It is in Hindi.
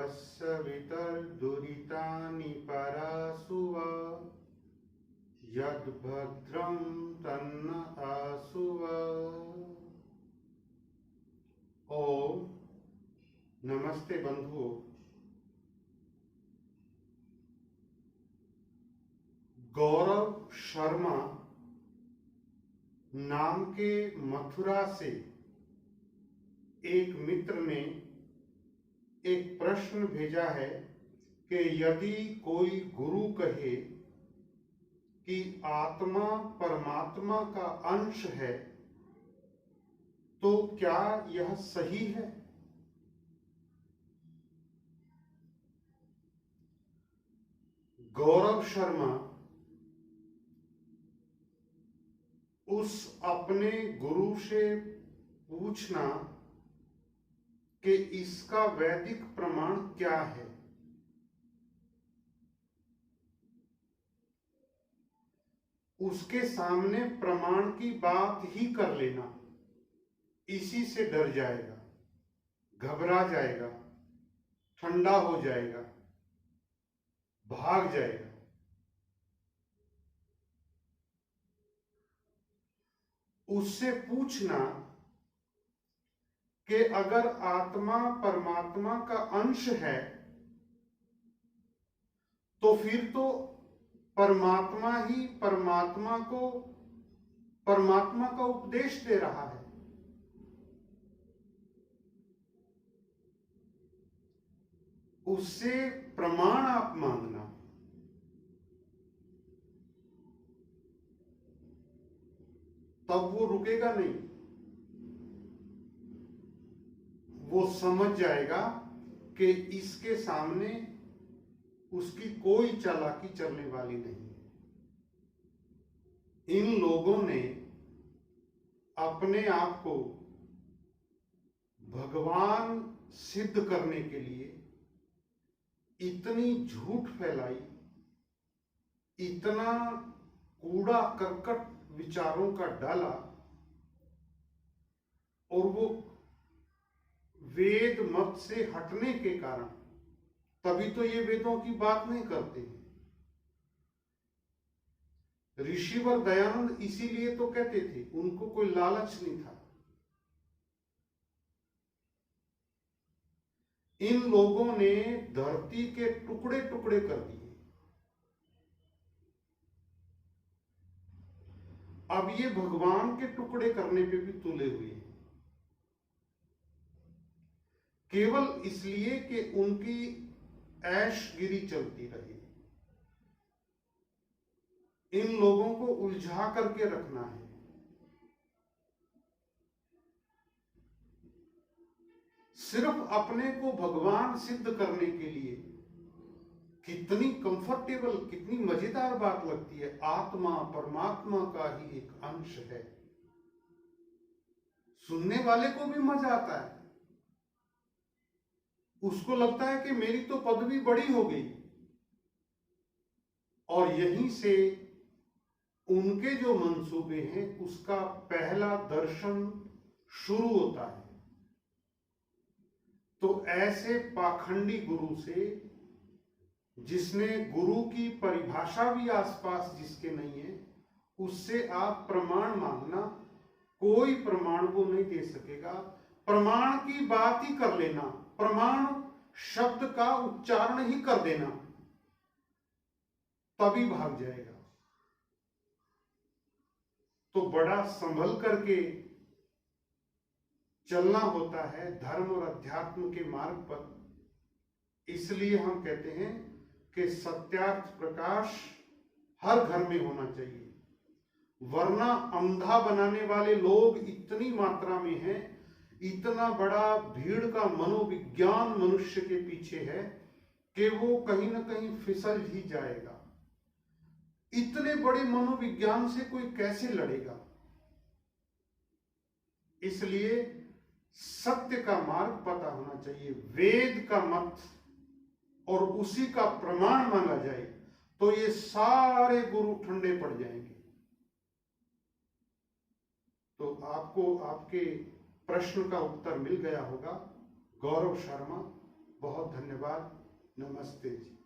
तस्य वितर्दुरितानि परासुव यद्भद्रं तन्न आसुव। ओम नमस्ते बंधुओं। गौरव शर्मा नाम के मथुरा से एक मित्र ने एक प्रश्न भेजा है कि यदि कोई गुरु कहे कि आत्मा परमात्मा का अंश है तो क्या यह सही है? गौरव शर्मा उस अपने गुरु से पूछना कि इसका वैदिक प्रमाण क्या है। उसके सामने प्रमाण की बात ही कर लेना, इसी से डर जाएगा, घबरा जाएगा, ठंडा हो जाएगा, भाग जाएगा। उससे पूछना कि अगर आत्मा परमात्मा का अंश है तो फिर तो परमात्मा ही परमात्मा को परमात्मा का उपदेश दे रहा है। उससे प्रमाण आप मांगना। तब वो रुकेगा नहीं, वो समझ जाएगा कि इसके सामने उसकी कोई चालाकी चलने वाली नहीं है। इन लोगों ने अपने आप को भगवान सिद्ध करने के लिए इतनी झूठ फैलाई, इतना कूड़ा करकट विचारों का डाला, और वो वेद मत से हटने के कारण तभी तो ये वेदों की बात नहीं करते हैं। ऋषिवर दयानंद इसीलिए तो कहते थे, उनको कोई लालच नहीं था। इन लोगों ने धरती के टुकड़े टुकड़े कर दिए। अब ये भगवान के टुकड़े करने पे भी तुले हुए हैं, केवल इसलिए कि उनकी ऐशगिरी चलती रहे। इन लोगों को उलझा करके रखना है। सिर्फ अपने को भगवान सिद्ध करने के लिए कितनी कंफर्टेबल, कितनी मजेदार बात लगती है। आत्मा परमात्मा का ही एक अंश है। सुनने वाले को भी मजा आता है, उसको लगता है कि मेरी तो पदवी बड़ी हो गई। और यहीं से उनके जो मंसूबे हैं उसका पहला दर्शन शुरू होता है। तो ऐसे पाखंडी गुरु से, जिसने गुरु की परिभाषा भी आसपास जिसके नहीं है, उससे आप प्रमाण मांगना, कोई प्रमाण वो नहीं दे सकेगा। प्रमाण की बात ही कर लेना, प्रमाण शब्द का उच्चारण ही कर देना, तभी भाग जाएगा। तो बड़ा संभल करके चलना होता है धर्म और अध्यात्म के मार्ग पर। इसलिए हम कहते हैं कि सत्यार्थ प्रकाश हर घर में होना चाहिए, वरना अंधा बनाने वाले लोग इतनी मात्रा में हैं, इतना बड़ा भीड़ का मनोविज्ञान मनुष्य के पीछे है कि वो कहीं ना कहीं फिसल ही जाएगा। इतने बड़े मनोविज्ञान से कोई कैसे लड़ेगा? इसलिए सत्य का मार्ग पता होना चाहिए, वेद का मत और उसी का प्रमाण मांगा जाए तो ये सारे गुरु ठंडे पड़ जाएंगे। तो आपको आपके प्रश्न का उत्तर मिल गया होगा, गौरव शर्मा। बहुत धन्यवाद। नमस्ते जी।